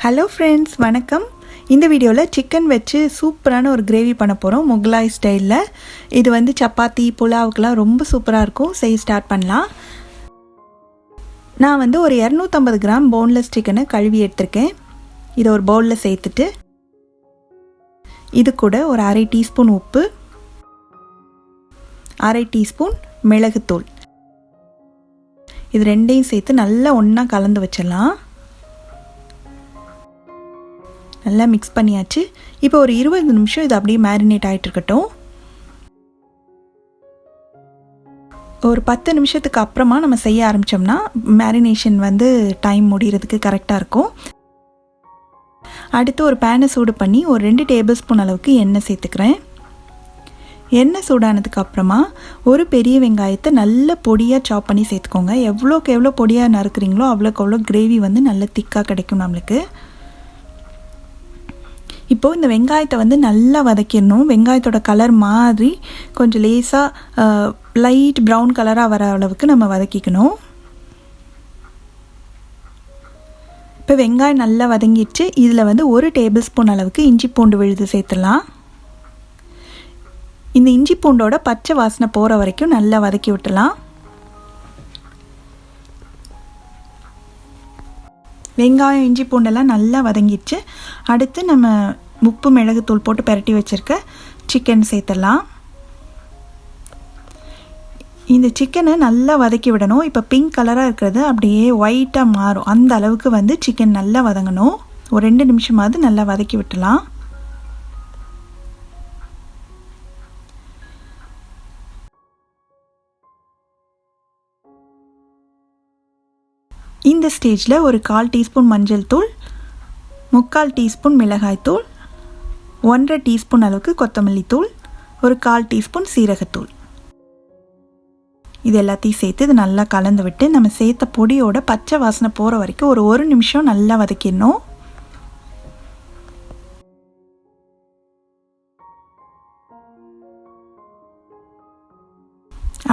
Hello friends, வணக்கம். இந்த வீடியோவில் சிக்கன் வச்சு சூப்பரான ஒரு கிரேவி பண்ண போகிறோம் முகலாய் ஸ்டைலில். இது வந்து சப்பாத்தி புலாவுக்கெலாம் ரொம்ப சூப்பராக இருக்கும். செய்ய ஸ்டார்ட் பண்ணலாம். நான் வந்து ஒரு 250 கிராம் போன்லெஸ் சிக்கனை கழுவி எடுத்திருக்கேன். இதை ஒரு பவுலில் சேர்த்துட்டு இது கூட ஒரு அரை டீஸ்பூன் உப்பு, அரை டீஸ்பூன் மிளகுத்தூள், இது ரெண்டையும் சேர்த்து நல்லா ஒன்றா கலந்து வச்சிடலாம். நல்லா மிக்ஸ் பண்ணியாச்சு. இப்போ ஒரு 20 நிமிஷம் இது அப்படியே மேரினேட் ஆகிட்டு இருக்கட்டும். ஒரு 10 நிமிஷத்துக்கு அப்புறமா நம்ம செய்ய ஆரம்பித்தோம்னா மேரினேஷன் வந்து டைம் முடிகிறதுக்கு கரெக்டாக இருக்கும். அடுத்து ஒரு பேனை சூடு பண்ணி ஒரு 2 டேபிள் ஸ்பூன் அளவுக்கு எண்ணெய் சேர்த்துக்கிறேன். எண்ணெய் சூடானதுக்கு அப்புறமா ஒரு பெரிய வெங்காயத்தை நல்ல பொடியாக சாப் பண்ணி சேர்த்துக்கோங்க. எவ்வளோக்கு எவ்வளோ பொடியாக நறுக்குறீங்களோ அவ்வளோக்கு அவ்வளோ கிரேவி வந்து நல்ல திக்காக கிடைக்கும் நம்மளுக்கு. இப்போது இந்த வெங்காயத்தை வந்து நல்லா வதக்கிடணும். வெங்காயத்தோட கலர் மாதிரி கொஞ்சம் லேசாக லைட் ப்ரௌன் கலராக வர அளவுக்கு நம்ம வதக்கிக்கணும். இப்போ வெங்காயம் நல்லா வதங்கிடுச்சு. இதில் வந்து ஒரு டேபிள் ஸ்பூன் அளவுக்கு இஞ்சி பூண்டு விழுது சேர்த்துடலாம். இந்த இஞ்சி பூண்டோட பச்சை வாசனை போகிற வரைக்கும் நல்லா வதக்கி விட்டுலாம். வெங்காயம் இஞ்சி பூண்டெல்லாம் நல்லா வதங்கிடுச்சு. அடுத்து நம்ம உப்பு மிளகுத்தூள் போட்டு பரட்டி வச்சுருக்க சிக்கன் சேர்த்துடலாம். இந்த சிக்கனை நல்லா வதக்கி விடணும். இப்போ பிங்க் கலராக இருக்கிறது அப்படியே ஒயிட்டாக மாறும். அந்த அளவுக்கு வந்து சிக்கன் நல்லா வதங்கணும். ஒரு 2 நிமிஷமாவது நல்லா வதக்கி விட்டுலாம். இந்த ஸ்டேஜில் ஒரு 1/4 டீஸ்பூன் மஞ்சள் தூள், 3/4 டீஸ்பூன் மிளகாய் தூள், 1/2 டீஸ்பூன் அளவுக்கு கொத்தமல்லி தூள், ஒரு 1/4 டீஸ்பூன் சீரகத்தூள், இது எல்லாத்தையும் சேர்த்து இது நல்லா கலந்து விட்டு நம்ம சேர்த்த பொடியோட பச்சை வாசனை போகிற வரைக்கும் ஒரு 1 நிமிஷம் நல்லா வதக்கிடணும்.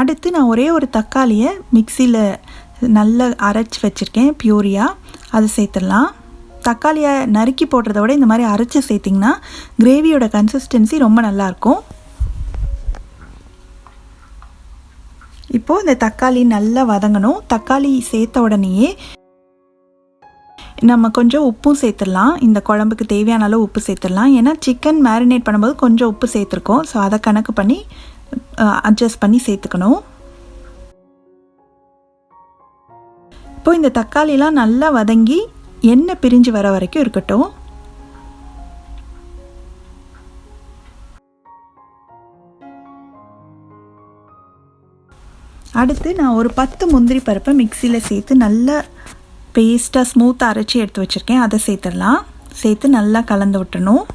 அடுத்து நான் ஒரே ஒரு தக்காளியை மிக்சியில் நல்லா அரைச்சி வச்சுருக்கேன் பியூரியாக, அதை சேர்த்துடலாம். தக்காளியை நறுக்கி போடுறத விட இந்த மாதிரி அரைச்சி சேர்த்திங்கன்னா கிரேவியோட கன்சிஸ்டன்சி ரொம்ப நல்லாயிருக்கும். இப்போது இந்த தக்காளி நல்லா வதங்கணும். தக்காளி சேர்த்த உடனேயே நம்ம கொஞ்சம் உப்பும் சேர்த்துடலாம். இந்த குழம்புக்கு தேவையான அளவு உப்பு சேர்த்துடலாம். ஏன்னா சிக்கன் மேரினேட் பண்ணும்போது கொஞ்சம் உப்பு சேர்த்துருக்கோம். ஸோ அதை கணக்கு பண்ணி அட்ஜஸ்ட் பண்ணி சேர்த்துக்கணும். இப்போ இந்த தக்காளிலாம் நல்லா வதங்கி எண்ணெய் பிரிஞ்சு வர வரைக்கும் இருக்கட்டும். அடுத்து நான் ஒரு 10 முந்திரி பருப்பை மிக்சியில் சேர்த்து நல்லா பேஸ்ட்டாக ஸ்மூத்தாக அரைச்சி எடுத்து வச்சுருக்கேன். அதை சேர்த்துடலாம். சேர்த்து நல்லா கலந்து விட்டுறணும்.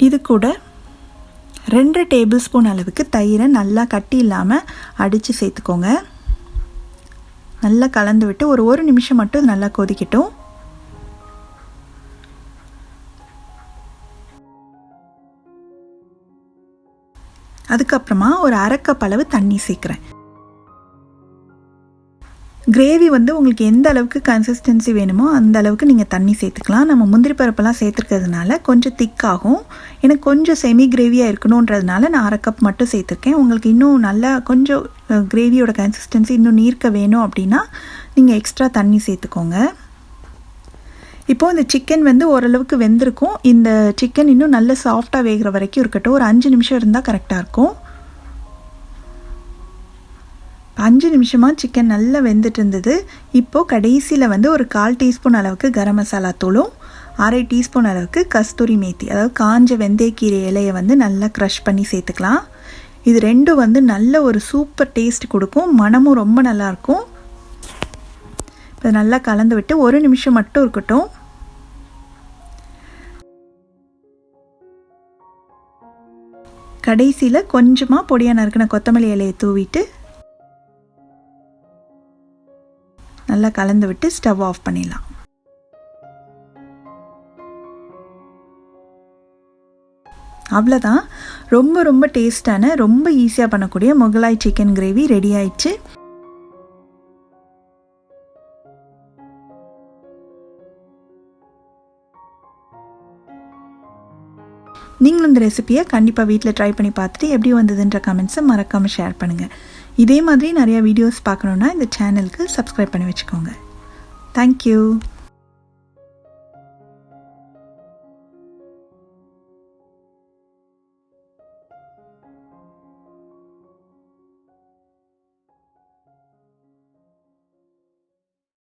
இது கூட 2 டேபிள் ஸ்பூன் அளவுக்கு தயிரை நல்லா கட்டி இல்லாமல் அடித்து சேர்த்துக்கோங்க. நல்லா கலந்து விட்டு ஒரு 1 நிமிஷம் மட்டும் நல்லா கொதிக்கட்டும். அதுக்கப்புறமா ஒரு 1/2 கப் அளவு தண்ணி சேர்க்குறேன். கிரேவி வந்து உங்களுக்கு எந்த அளவுக்கு கன்சிஸ்டன்சி வேணுமோ அந்த அளவுக்கு நீங்கள் தண்ணி சேர்த்துக்கலாம். நம்ம முந்திரி பருப்பெல்லாம் சேர்த்துருக்கிறதுனால கொஞ்சம் திக்காகும். எனக்கு கொஞ்சம் செமி கிரேவியாக இருக்கணுன்றதுனால நான் 1/2 கப் மட்டும் சேர்த்துருக்கேன். உங்களுக்கு இன்னும் நல்லா கொஞ்சம் கிரேவியோட கன்சிஸ்டன்சி இன்னும் நீர்க்க வேணும் அப்படின்னா நீங்கள் எக்ஸ்ட்ரா தண்ணி சேர்த்துக்கோங்க. இப்போது இந்த சிக்கன் வந்து ஓரளவுக்கு வெந்திருக்கும். இந்த சிக்கன் இன்னும் நல்ல சாஃப்டாக வேகிற வரைக்கும் இருக்கட்டும். ஒரு 5 நிமிஷம் இருந்தால் கரெக்டாக இருக்கும். 5 நிமிஷமாக சிக்கன் நல்லா வெந்துட்டு இருந்தது. இப்போது கடைசியில் வந்து ஒரு 1/4 டீஸ்பூன் அளவுக்கு கரம் மசாலா தூளும், அரை டீஸ்பூன் அளவுக்கு கஸ்தூரி மேத்தி, அதாவது காஞ்ச வெந்தயக்கீரை இலையை வந்து நல்லா க்ரஷ் பண்ணி சேர்த்துக்கலாம். இது ரெண்டும் வந்து நல்ல ஒரு சூப்பர் டேஸ்ட் கொடுக்கும். மணமும் ரொம்ப நல்லாயிருக்கும். இப்போ நல்லா கலந்து விட்டு 1 நிமிஷம் மட்டும் இருக்கட்டும். கடைசியில் கொஞ்சமாக பொடியாக நறுக்கின கொத்தமல்லி இலையை தூவிட்டு நல்லா கலந்து விட்டு ஸ்டவ் ஆஃப் பண்ணிடலாம். அவ்வளோதான். ரொம்ப ரொம்ப டேஸ்டான, ரொம்ப ஈஸியாக பண்ணக்கூடிய முகலாய் சிக்கன் கிரேவி ரெடி ஆயிடுச்சு. நீங்களும் இந்த ரெசிபியை கண்டிப்பாக வீட்டில் ட்ரை பண்ணி பார்த்துட்டு எப்படி வந்ததுன்ற கமெண்ட்ஸை மறக்காமல் ஷேர் பண்ணுங்கள். இதே மாதிரி நிறையா வீடியோஸ் பார்க்கணுன்னா இந்த சேனலுக்கு சப்ஸ்கிரைப் பண்ணி வச்சுக்கோங்க. தேங்க்யூ.